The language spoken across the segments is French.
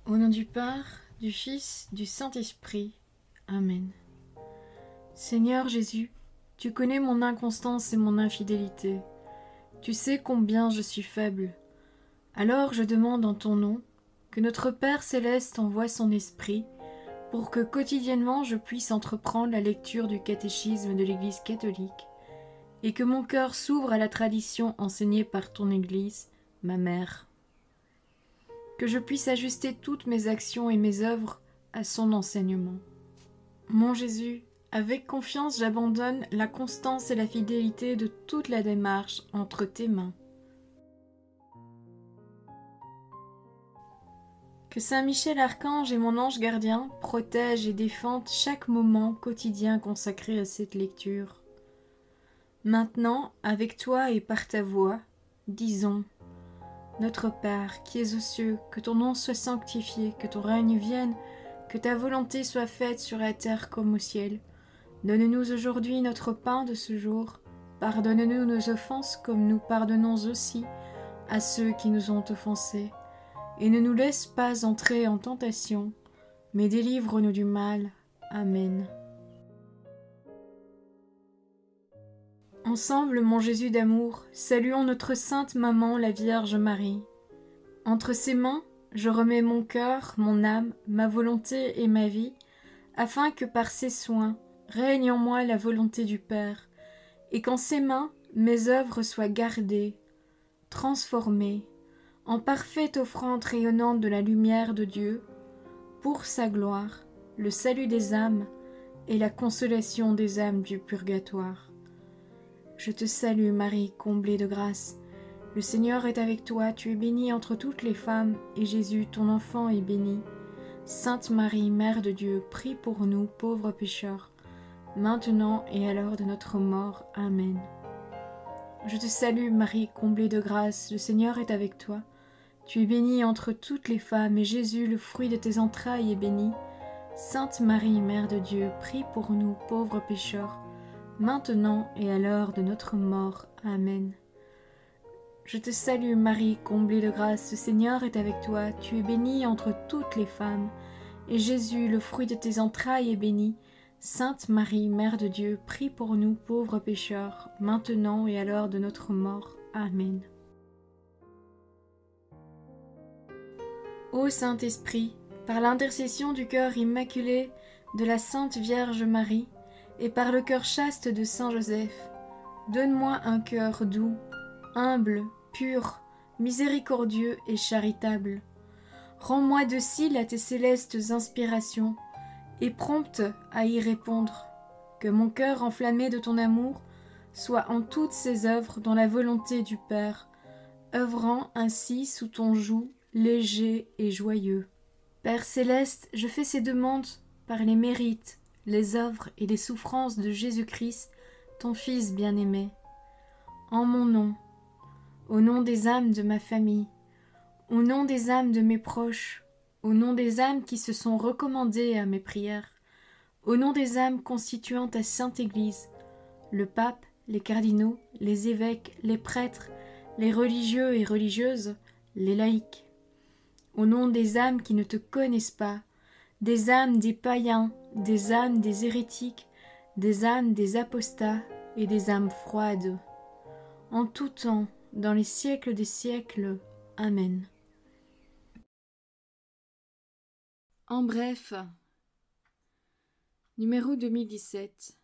Au nom du Père, du Fils, du Saint-Esprit. Amen. Seigneur Jésus, tu connais mon inconstance et mon infidélité. Tu sais combien je suis faible. Alors je demande en ton nom que notre Père céleste envoie son Esprit pour que quotidiennement je puisse entreprendre la lecture du catéchisme de l'Église catholique et que mon cœur s'ouvre à la tradition enseignée par ton Église, ma mère. Que je puisse ajuster toutes mes actions et mes œuvres à son enseignement. Mon Jésus, avec confiance j'abandonne la constance et la fidélité de toute la démarche entre tes mains. Que Saint Michel Archange et mon ange gardien protègent et défendent chaque moment quotidien consacré à cette lecture. Maintenant, avec toi et par ta voix, disons: Notre Père, qui es aux cieux, que ton nom soit sanctifié, que ton règne vienne, que ta volonté soit faite sur la terre comme au ciel. Donne-nous aujourd'hui notre pain de ce jour. Pardonne-nous nos offenses comme nous pardonnons aussi à ceux qui nous ont offensés. Et ne nous laisse pas entrer en tentation, mais délivre-nous du mal. Amen. Ensemble, mon Jésus d'amour, saluons notre sainte maman, la Vierge Marie. Entre ses mains, je remets mon cœur, mon âme, ma volonté et ma vie, afin que par ses soins règne en moi la volonté du Père, et qu'en ses mains mes œuvres soient gardées, transformées, en parfaite offrande rayonnante de la lumière de Dieu, pour sa gloire, le salut des âmes et la consolation des âmes du purgatoire. Je te salue Marie, comblée de grâce. Le Seigneur est avec toi, tu es bénie entre toutes les femmes, et Jésus, ton enfant, est béni. Sainte Marie, Mère de Dieu, prie pour nous, pauvres pécheurs, maintenant et à l'heure de notre mort. Amen. Je te salue Marie, comblée de grâce, le Seigneur est avec toi. Tu es bénie entre toutes les femmes, et Jésus, le fruit de tes entrailles, est béni. Sainte Marie, Mère de Dieu, prie pour nous, pauvres pécheurs, maintenant et à l'heure de notre mort. Amen. Je te salue Marie, comblée de grâce, le Seigneur est avec toi, tu es bénie entre toutes les femmes, et Jésus, le fruit de tes entrailles, est béni. Sainte Marie, Mère de Dieu, prie pour nous pauvres pécheurs, maintenant et à l'heure de notre mort. Amen. Ô Saint-Esprit, par l'intercession du cœur immaculé de la Sainte Vierge Marie, et par le cœur chaste de Saint Joseph, donne-moi un cœur doux, humble, pur, miséricordieux et charitable. Rends-moi docile à tes célestes inspirations, et prompte à y répondre. Que mon cœur enflammé de ton amour soit en toutes ses œuvres dans la volonté du Père, œuvrant ainsi sous ton joug léger et joyeux. Père céleste, je fais ces demandes par les mérites, les œuvres et les souffrances de Jésus-Christ, ton Fils bien-aimé. En mon nom, au nom des âmes de ma famille, au nom des âmes de mes proches, au nom des âmes qui se sont recommandées à mes prières, au nom des âmes constituant ta Sainte Église, le pape, les cardinaux, les évêques, les prêtres, les religieux et religieuses, les laïcs, au nom des âmes qui ne te connaissent pas, des âmes des païens, des âmes des hérétiques, des âmes des apostats et des âmes froides. En tout temps, dans les siècles des siècles. Amen. En bref, numéro 2017.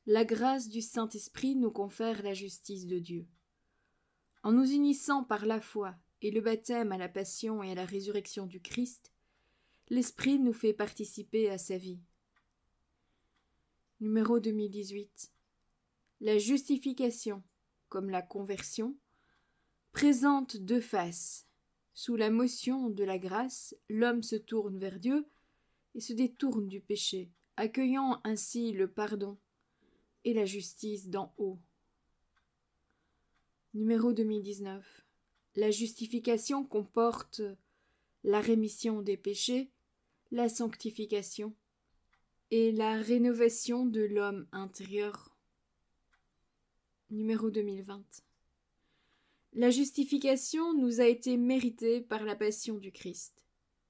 La grâce du Saint-Esprit nous confère la justice de Dieu. En nous unissant par la foi et le baptême à la passion et à la résurrection du Christ, l'Esprit nous fait participer à sa vie. Numéro 2018. La justification, comme la conversion, présente deux faces. Sous la motion de la grâce, l'homme se tourne vers Dieu et se détourne du péché, accueillant ainsi le pardon et la justice d'en haut. Numéro 2019. La justification comporte la rémission des péchés, la sanctification et la rénovation de l'homme intérieur. Numéro 2020. La justification nous a été méritée par la passion du Christ.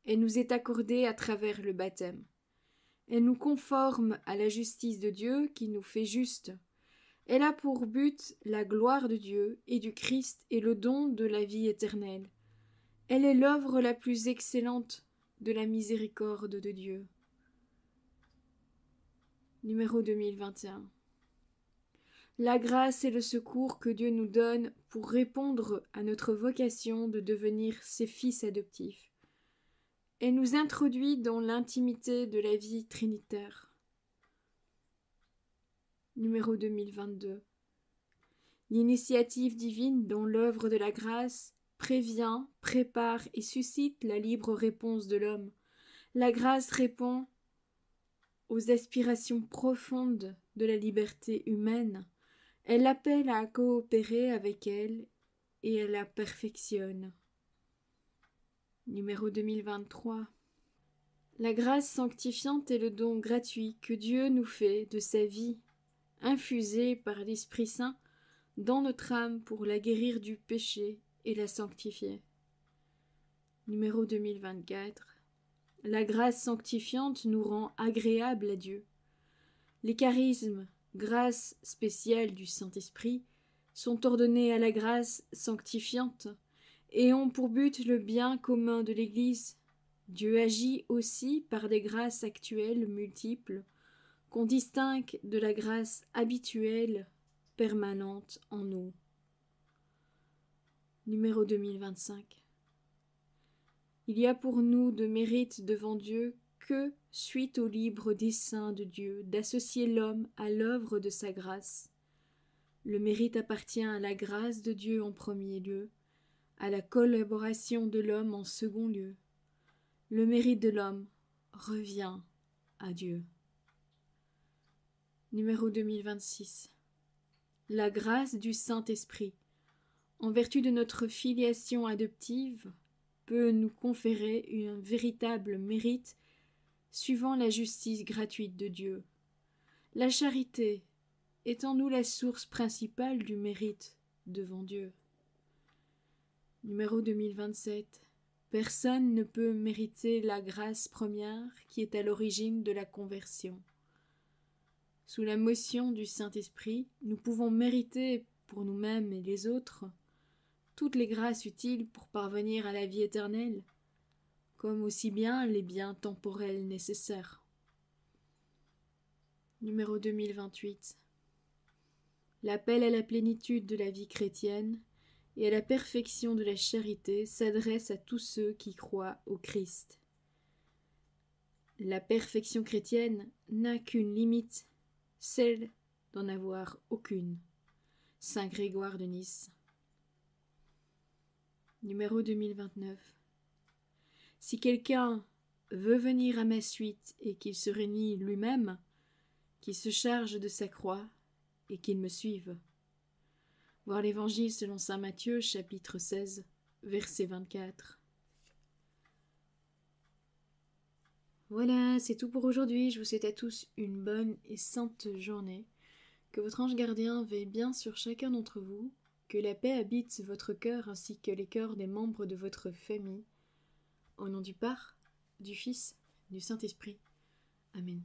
Elle nous est accordée à travers le baptême. Elle nous conforme à la justice de Dieu qui nous fait justes. Elle a pour but la gloire de Dieu et du Christ et le don de la vie éternelle. Elle est l'œuvre la plus excellente de la miséricorde de Dieu. Numéro 2021. La grâce et le secours que Dieu nous donne pour répondre à notre vocation de devenir ses fils adoptifs. Elle nous introduit dans l'intimité de la vie trinitaire. Numéro 2022. L'initiative divine dans l'œuvre de la grâce prévient, prépare et suscite la libre réponse de l'homme. La grâce répond aux aspirations profondes de la liberté humaine. Elle l'appelle à coopérer avec elle et elle la perfectionne. Numéro 2023. La grâce sanctifiante est le don gratuit que Dieu nous fait de sa vie, infusée par l'Esprit Saint dans notre âme pour la guérir du péché et la sanctifier. Numéro 2024. La grâce sanctifiante nous rend agréables à Dieu. Les charismes, grâce spéciale du Saint-Esprit, sont ordonnés à la grâce sanctifiante et ont pour but le bien commun de l'Église. Dieu agit aussi par des grâces actuelles multiples qu'on distingue de la grâce habituelle permanente en nous. Numéro 2025. Il y a pour nous de mérite devant Dieu que, suite au libre dessein de Dieu d'associer l'homme à l'œuvre de sa grâce. Le mérite appartient à la grâce de Dieu en premier lieu, à la collaboration de l'homme en second lieu. Le mérite de l'homme revient à Dieu. Numéro 2026. La grâce du Saint-Esprit, en vertu de notre filiation adoptive, peut nous conférer un véritable mérite suivant la justice gratuite de Dieu. La charité est en nous la source principale du mérite devant Dieu. Numéro 2027. Personne ne peut mériter la grâce première qui est à l'origine de la conversion. Sous la motion du Saint-Esprit, nous pouvons mériter pour nous-mêmes et les autres toutes les grâces utiles pour parvenir à la vie éternelle, comme aussi bien les biens temporels nécessaires. Numéro 2028. L'appel à la plénitude de la vie chrétienne et à la perfection de la charité s'adresse à tous ceux qui croient au Christ. La perfection chrétienne n'a qu'une limite, celle d'en avoir aucune. Saint Grégoire de Nice. Numéro 2029. Si quelqu'un veut venir à ma suite et qu'il se renie lui-même, qu'il se charge de sa croix et qu'il me suive. Voir l'Évangile selon saint Matthieu, chapitre 16, verset 24. Voilà, c'est tout pour aujourd'hui. Je vous souhaite à tous une bonne et sainte journée. Que votre ange gardien veille bien sur chacun d'entre vous. Que la paix habite votre cœur ainsi que les cœurs des membres de votre famille. Au nom du Père, du Fils, du Saint-Esprit. Amen.